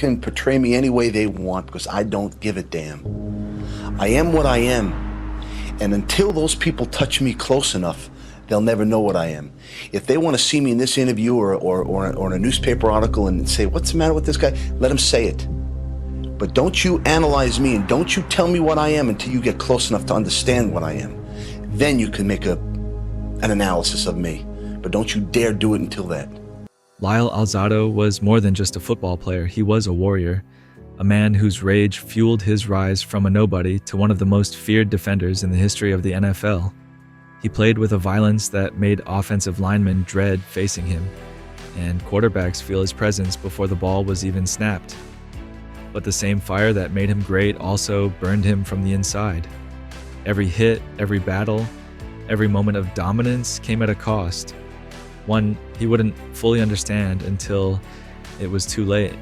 can portray me any way they want because I don't give a damn. I am what I am. And until those people touch me close enough, they'll never know what I am. If they want to see me in this interview or in a newspaper article and say, what's the matter with this guy? Let them say it. But don't you analyze me and don't you tell me what I am until you get close enough to understand what I am. Then you can make an analysis of me. But don't you dare do it until that. Lyle Alzado was more than just a football player. He was a warrior, a man whose rage fueled his rise from a nobody to one of the most feared defenders in the history of the NFL. He played with a violence that made offensive linemen dread facing him, and quarterbacks feel his presence before the ball was even snapped. But the same fire that made him great also burned him from the inside. Every hit, every battle, every moment of dominance came at a cost, one he wouldn't fully understand until it was too late.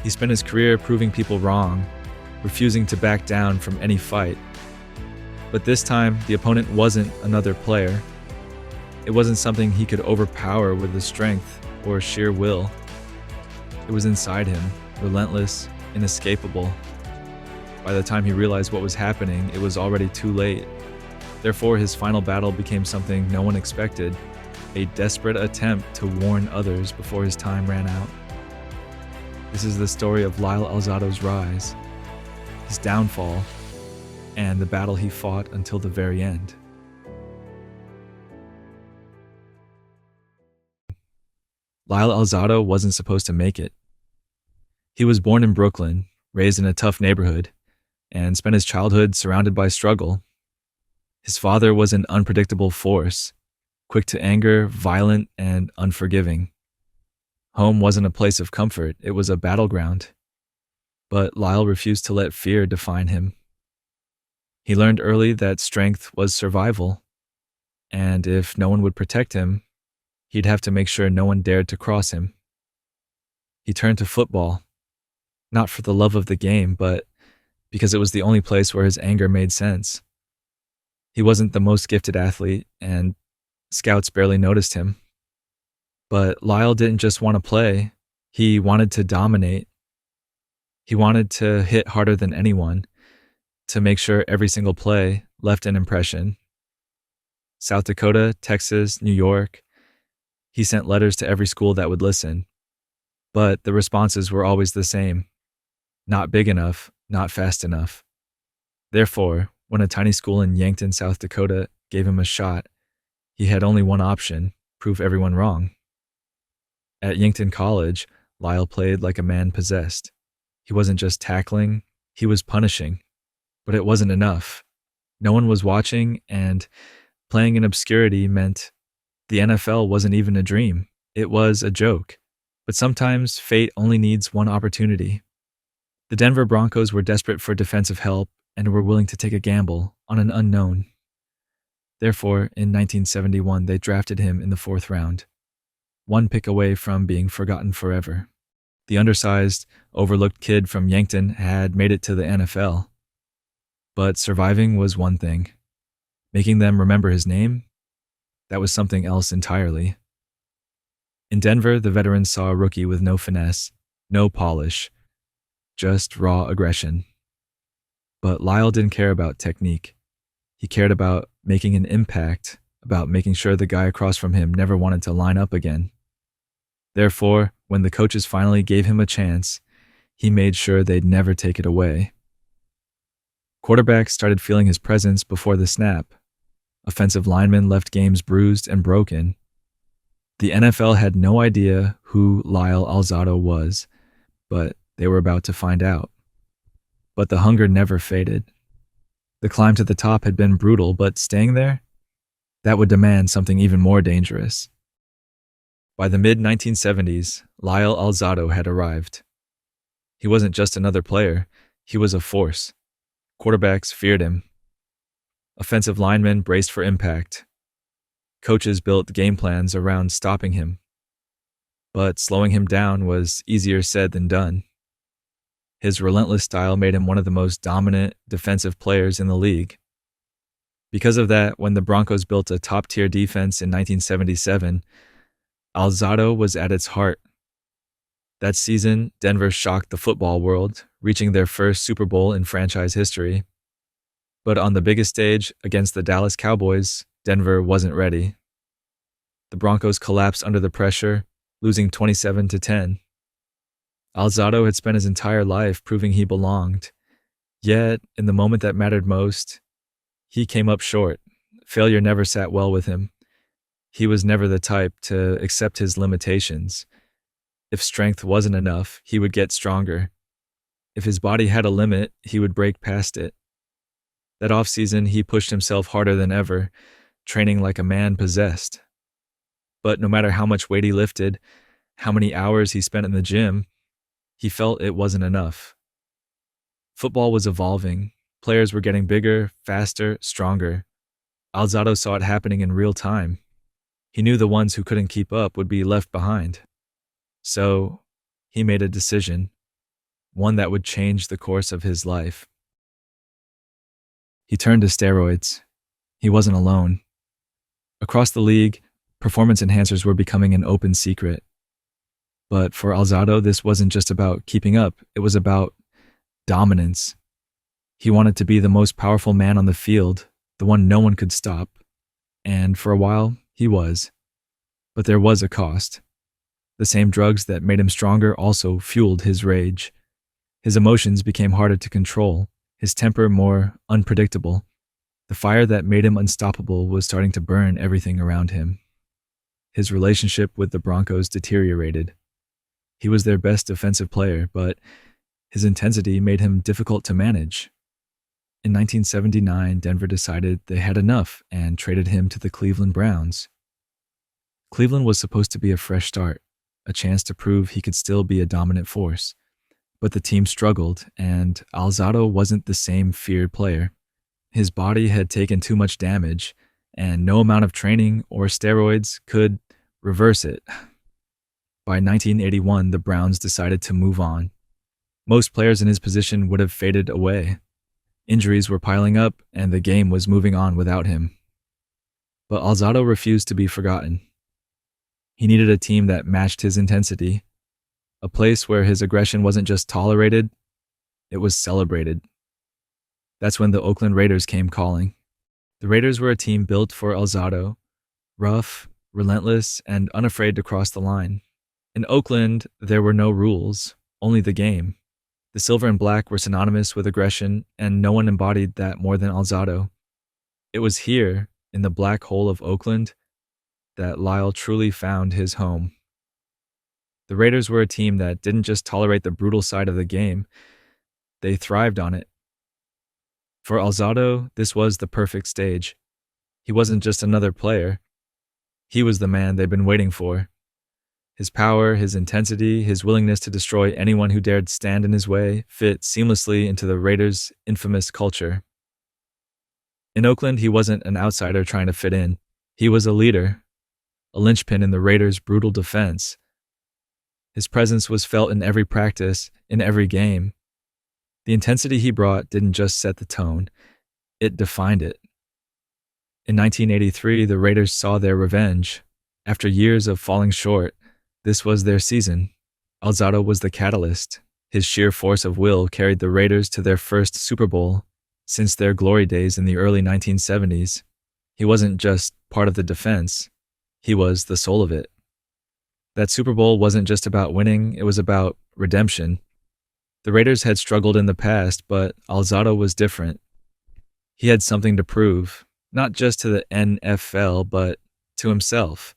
He spent his career proving people wrong, refusing to back down from any fight. But this time, the opponent wasn't another player. It wasn't something he could overpower with his strength or sheer will. It was inside him, relentless, inescapable. By the time he realized what was happening, it was already too late. Therefore, his final battle became something no one expected, a desperate attempt to warn others before his time ran out. This is the story of Lyle Alzado's rise, his downfall, and the battle he fought until the very end. Lyle Alzado wasn't supposed to make it. He was born in Brooklyn, raised in a tough neighborhood, and spent his childhood surrounded by struggle. His father was an unpredictable force, quick to anger, violent, and unforgiving. Home wasn't a place of comfort, it was a battleground. But Lyle refused to let fear define him. He learned early that strength was survival, and if no one would protect him, he'd have to make sure no one dared to cross him. He turned to football, not for the love of the game, but because it was the only place where his anger made sense. He wasn't the most gifted athlete, and scouts barely noticed him. But Lyle didn't just want to play, he wanted to dominate. He wanted to hit harder than anyone, to make sure every single play left an impression. South Dakota, Texas, New York, he sent letters to every school that would listen. But the responses were always the same. Not big enough, not fast enough. Therefore, when a tiny school in Yankton, South Dakota gave him a shot, he had only one option: prove everyone wrong. At Yankton College, Lyle played like a man possessed. He wasn't just tackling, he was punishing. But it wasn't enough. No one was watching, and playing in obscurity meant the NFL wasn't even a dream. It was a joke. But sometimes fate only needs one opportunity. The Denver Broncos were desperate for defensive help and were willing to take a gamble on an unknown. Therefore, in 1971, they drafted him in the 4th round, one pick away from being forgotten forever. The undersized, overlooked kid from Yankton had made it to the NFL. But surviving was one thing. Making them remember his name, that was something else entirely. In Denver, the veterans saw a rookie with no finesse, no polish, just raw aggression. But Lyle didn't care about technique. He cared about making an impact, about making sure the guy across from him never wanted to line up again. Therefore, when the coaches finally gave him a chance, he made sure they'd never take it away. Quarterbacks started feeling his presence before the snap. Offensive linemen left games bruised and broken. The NFL had no idea who Lyle Alzado was, but they were about to find out. But the hunger never faded. The climb to the top had been brutal, but staying there? That would demand something even more dangerous. By the mid-1970s, Lyle Alzado had arrived. He wasn't just another player, he was a force. Quarterbacks feared him. Offensive linemen braced for impact. Coaches built game plans around stopping him. But slowing him down was easier said than done. His relentless style made him one of the most dominant defensive players in the league. Because of that, when the Broncos built a top-tier defense in 1977, Alzado was at its heart. That season, Denver shocked the football world, reaching their first Super Bowl in franchise history. But on the biggest stage, against the Dallas Cowboys, Denver wasn't ready. The Broncos collapsed under the pressure, losing 27-10. Alzado had spent his entire life proving he belonged. Yet, in the moment that mattered most, he came up short. Failure never sat well with him. He was never the type to accept his limitations. If strength wasn't enough, he would get stronger. If his body had a limit, he would break past it. That offseason, he pushed himself harder than ever, training like a man possessed. But no matter how much weight he lifted, how many hours he spent in the gym, he felt it wasn't enough. Football was evolving. Players were getting bigger, faster, stronger. Alzado saw it happening in real time. He knew the ones who couldn't keep up would be left behind. So, he made a decision, one that would change the course of his life. He turned to steroids. He wasn't alone. Across the league, performance enhancers were becoming an open secret. But for Alzado, this wasn't just about keeping up, it was about dominance. He wanted to be the most powerful man on the field, the one no one could stop. And for a while, he was. But there was a cost. The same drugs that made him stronger also fueled his rage. His emotions became harder to control, his temper more unpredictable. The fire that made him unstoppable was starting to burn everything around him. His relationship with the Broncos deteriorated. He was their best defensive player, but his intensity made him difficult to manage. In 1979, Denver decided they had enough and traded him to the Cleveland Browns. Cleveland was supposed to be a fresh start, a chance to prove he could still be a dominant force. But the team struggled, and Alzado wasn't the same feared player. His body had taken too much damage, and no amount of training or steroids could reverse it. By 1981, the Browns decided to move on. Most players in his position would have faded away. Injuries were piling up, and the game was moving on without him. But Alzado refused to be forgotten. He needed a team that matched his intensity, a place where his aggression wasn't just tolerated, it was celebrated. That's when the Oakland Raiders came calling. The Raiders were a team built for Alzado, rough, relentless, and unafraid to cross the line. In Oakland, there were no rules, only the game. The silver and black were synonymous with aggression, and no one embodied that more than Alzado. It was here, in the black hole of Oakland, that Lyle truly found his home. The Raiders were a team that didn't just tolerate the brutal side of the game, they thrived on it. For Alzado, this was the perfect stage. He wasn't just another player. He was the man they'd been waiting for. His power, his intensity, his willingness to destroy anyone who dared stand in his way fit seamlessly into the Raiders' infamous culture. In Oakland, he wasn't an outsider trying to fit in. He was a leader, a linchpin in the Raiders' brutal defense. His presence was felt in every practice, in every game. The intensity he brought didn't just set the tone, it defined it. In 1983, the Raiders saw their revenge. After years of falling short, this was their season. Alzado was the catalyst. His sheer force of will carried the Raiders to their first Super Bowl since their glory days in the early 1970s. He wasn't just part of the defense, he was the soul of it. That Super Bowl wasn't just about winning, it was about redemption. The Raiders had struggled in the past, but Alzado was different. He had something to prove, not just to the NFL, but to himself.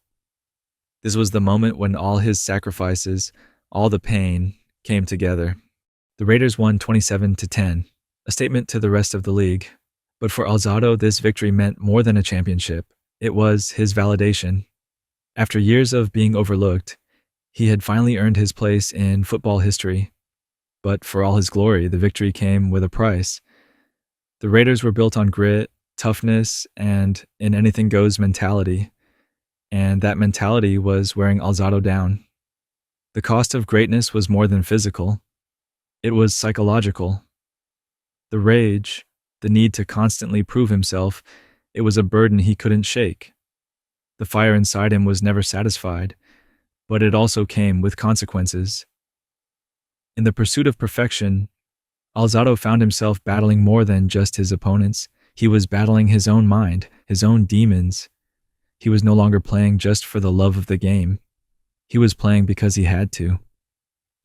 This was the moment when all his sacrifices, all the pain, came together. The Raiders won 27-10, a statement to the rest of the league. But for Alzado, this victory meant more than a championship. It was his validation. After years of being overlooked, he had finally earned his place in football history. But for all his glory, the victory came with a price. The Raiders were built on grit, toughness, and an anything-goes mentality. And that mentality was wearing Alzado down. The cost of greatness was more than physical. It was psychological. The rage, the need to constantly prove himself, it was a burden he couldn't shake. The fire inside him was never satisfied, but it also came with consequences. In the pursuit of perfection, Alzado found himself battling more than just his opponents. He was battling his own mind, his own demons. He was no longer playing just for the love of the game. He was playing because he had to.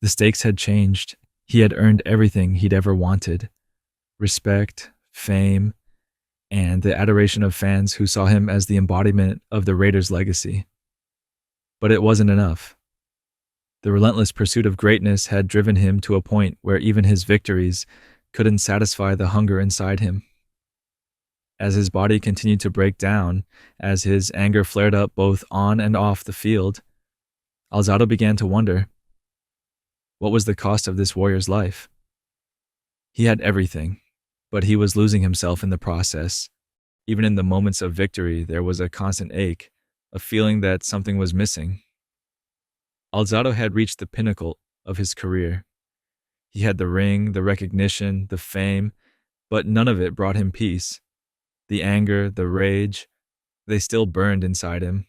The stakes had changed. He had earned everything he'd ever wanted: respect, fame, and the adoration of fans who saw him as the embodiment of the Raiders' legacy. But it wasn't enough. The relentless pursuit of greatness had driven him to a point where even his victories couldn't satisfy the hunger inside him. As his body continued to break down, as his anger flared up both on and off the field, Alzado began to wonder, what was the cost of this warrior's life? He had everything, but he was losing himself in the process. Even in the moments of victory, there was a constant ache, a feeling that something was missing. Alzado had reached the pinnacle of his career. He had the ring, the recognition, the fame, but none of it brought him peace. The anger, the rage, they still burned inside him.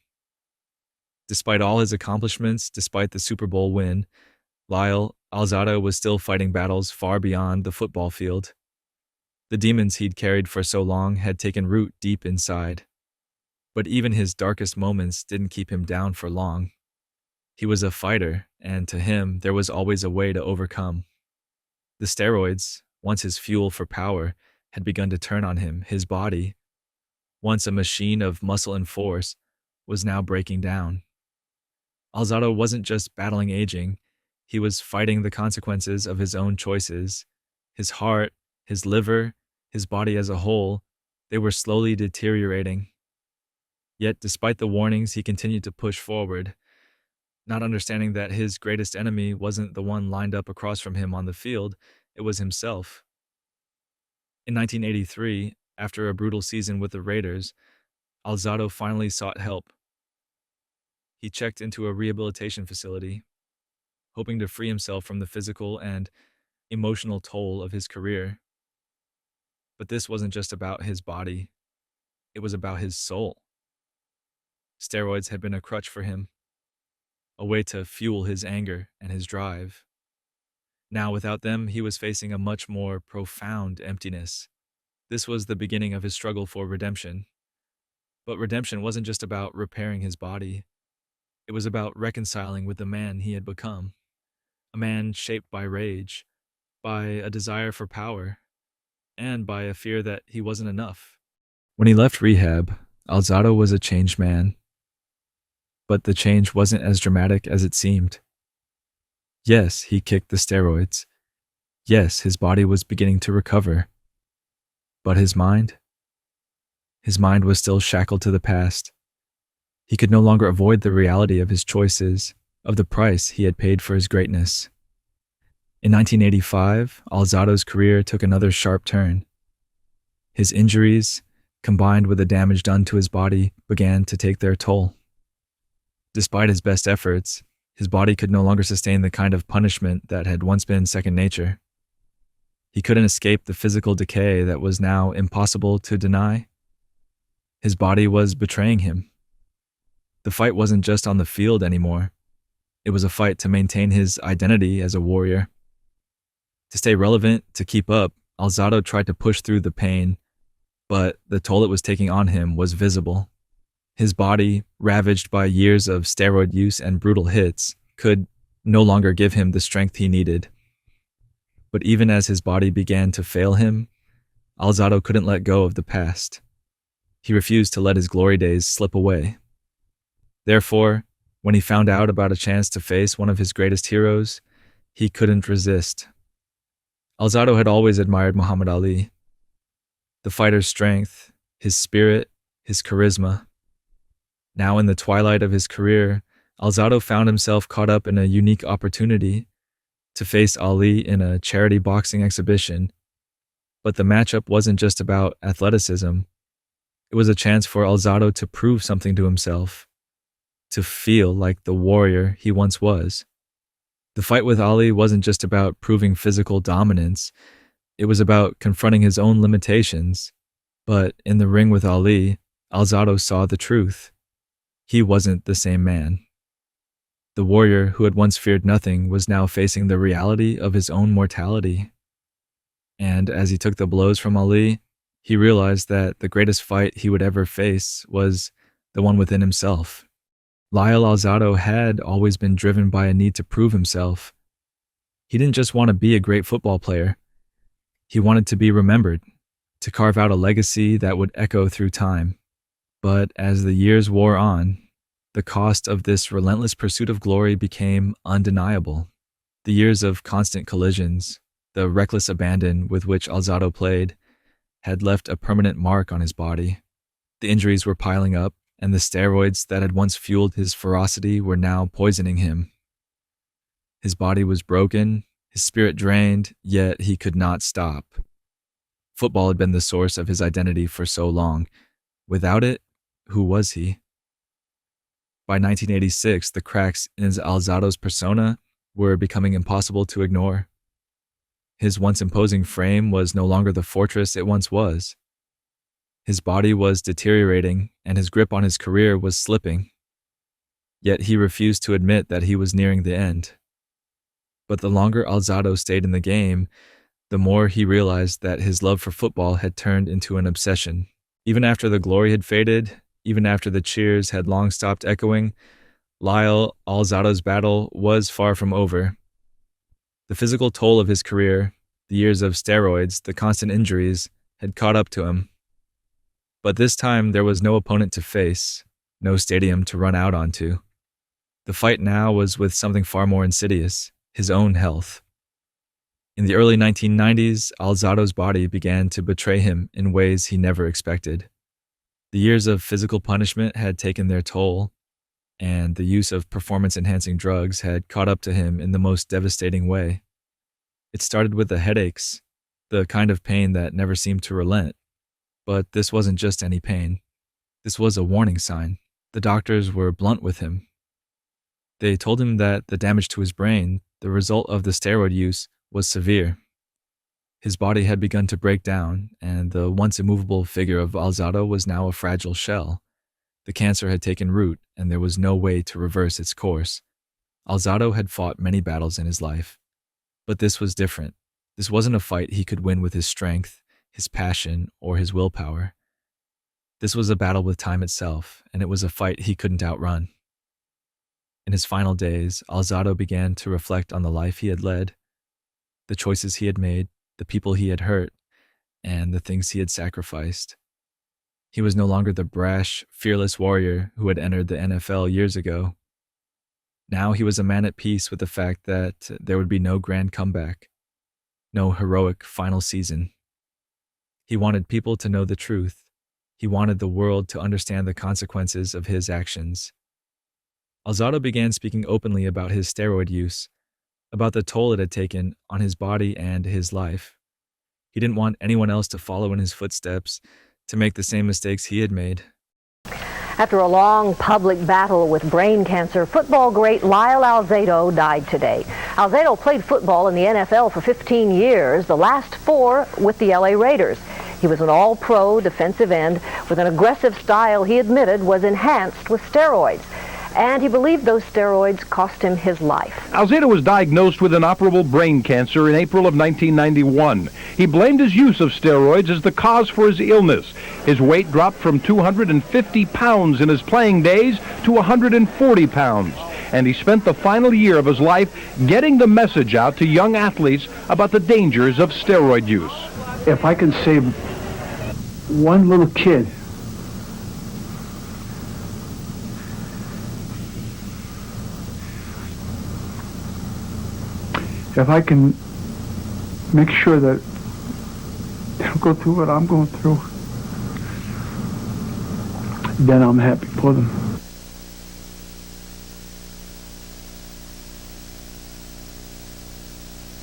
Despite all his accomplishments, despite the Super Bowl win, Lyle Alzado was still fighting battles far beyond the football field. The demons he'd carried for so long had taken root deep inside. But even his darkest moments didn't keep him down for long. He was a fighter, and to him, there was always a way to overcome. The steroids, once his fuel for power, had begun to turn on him. His body, once a machine of muscle and force, was now breaking down. Alzado wasn't just battling aging, he was fighting the consequences of his own choices. His heart, his liver, his body as a whole, they were slowly deteriorating. Yet despite the warnings, he continued to push forward, not understanding that his greatest enemy wasn't the one lined up across from him on the field, it was himself. In 1983, after a brutal season with the Raiders, Alzado finally sought help. He checked into a rehabilitation facility, hoping to free himself from the physical and emotional toll of his career. But this wasn't just about his body, it was about his soul. Steroids had been a crutch for him, a way to fuel his anger and his drive. Now, without them, he was facing a much more profound emptiness. This was the beginning of his struggle for redemption. But redemption wasn't just about repairing his body. It was about reconciling with the man he had become. A man shaped by rage, by a desire for power, and by a fear that he wasn't enough. When he left rehab, Alzado was a changed man. But the change wasn't as dramatic as it seemed. Yes, he kicked the steroids. Yes, his body was beginning to recover. But his mind? His mind was still shackled to the past. He could no longer avoid the reality of his choices, of the price he had paid for his greatness. In 1985, Alzado's career took another sharp turn. His injuries, combined with the damage done to his body, began to take their toll. Despite his best efforts, his body could no longer sustain the kind of punishment that had once been second nature. He couldn't escape the physical decay that was now impossible to deny. His body was betraying him. The fight wasn't just on the field anymore. It was a fight to maintain his identity as a warrior. To stay relevant, to keep up, Alzado tried to push through the pain, but the toll it was taking on him was visible. His body, ravaged by years of steroid use and brutal hits, could no longer give him the strength he needed. But even as his body began to fail him, Alzado couldn't let go of the past. He refused to let his glory days slip away. Therefore, when he found out about a chance to face one of his greatest heroes, he couldn't resist. Alzado had always admired Muhammad Ali. The fighter's strength, his spirit, his charisma. Now in the twilight of his career, Alzado found himself caught up in a unique opportunity to face Ali in a charity boxing exhibition. But the matchup wasn't just about athleticism. It was a chance for Alzado to prove something to himself, to feel like the warrior he once was. The fight with Ali wasn't just about proving physical dominance. It was about confronting his own limitations. But in the ring with Ali, Alzado saw the truth. He wasn't the same man. The warrior who had once feared nothing was now facing the reality of his own mortality. And as he took the blows from Ali, he realized that the greatest fight he would ever face was the one within himself. Lyle Alzado had always been driven by a need to prove himself. He didn't just want to be a great football player. He wanted to be remembered, to carve out a legacy that would echo through time. But as the years wore on, the cost of this relentless pursuit of glory became undeniable. The years of constant collisions, the reckless abandon with which Alzado played, had left a permanent mark on his body. The injuries were piling up, and the steroids that had once fueled his ferocity were now poisoning him. His body was broken, his spirit drained, yet he could not stop. Football had been the source of his identity for so long. Without it, who was he? By 1986, the cracks in Alzado's persona were becoming impossible to ignore. His once imposing frame was no longer the fortress it once was. His body was deteriorating, and his grip on his career was slipping. Yet he refused to admit that he was nearing the end. But the longer Alzado stayed in the game, the more he realized that his love for football had turned into an obsession. Even after the glory had faded, even after the cheers had long stopped echoing, Lyle Alzado's battle was far from over. The physical toll of his career, the years of steroids, the constant injuries, had caught up to him. But this time there was no opponent to face, no stadium to run out onto. The fight now was with something far more insidious, his own health. In the early 1990s, Alzado's body began to betray him in ways he never expected. The years of physical punishment had taken their toll, and the use of performance-enhancing drugs had caught up to him in the most devastating way. It started with the headaches, the kind of pain that never seemed to relent. But this wasn't just any pain. This was a warning sign. The doctors were blunt with him. They told him that the damage to his brain, the result of the steroid use, was severe. His body had begun to break down, and the once immovable figure of Alzado was now a fragile shell. The cancer had taken root, and there was no way to reverse its course. Alzado had fought many battles in his life. But this was different. This wasn't a fight he could win with his strength, his passion, or his willpower. This was a battle with time itself, and it was a fight he couldn't outrun. In his final days, Alzado began to reflect on the life he had led, the choices he had made, the people he had hurt, and the things he had sacrificed. He was no longer the brash, fearless warrior who had entered the NFL years ago. Now he was a man at peace with the fact that there would be no grand comeback, no heroic final season. He wanted people to know the truth. He wanted the world to understand the consequences of his actions. Alzado began speaking openly about his steroid use, about the toll it had taken on his body and his life. He didn't want anyone else to follow in his footsteps, to make the same mistakes he had made. After a long public battle with brain cancer, football great Lyle Alzado died today. Alzado played football in the NFL for 15 years, the last 4 with the LA Raiders. He was an all-pro defensive end with an aggressive style he admitted was enhanced with steroids. And he believed those steroids cost him his life. Alzado was diagnosed with inoperable brain cancer in April of 1991. He blamed his use of steroids as the cause for his illness. His weight dropped from 250 pounds in his playing days to 140 pounds. And he spent the final year of his life getting the message out to young athletes about the dangers of steroid use. If I can save one little kid, if I can make sure that they don't go through what I'm going through, then I'm happy for them.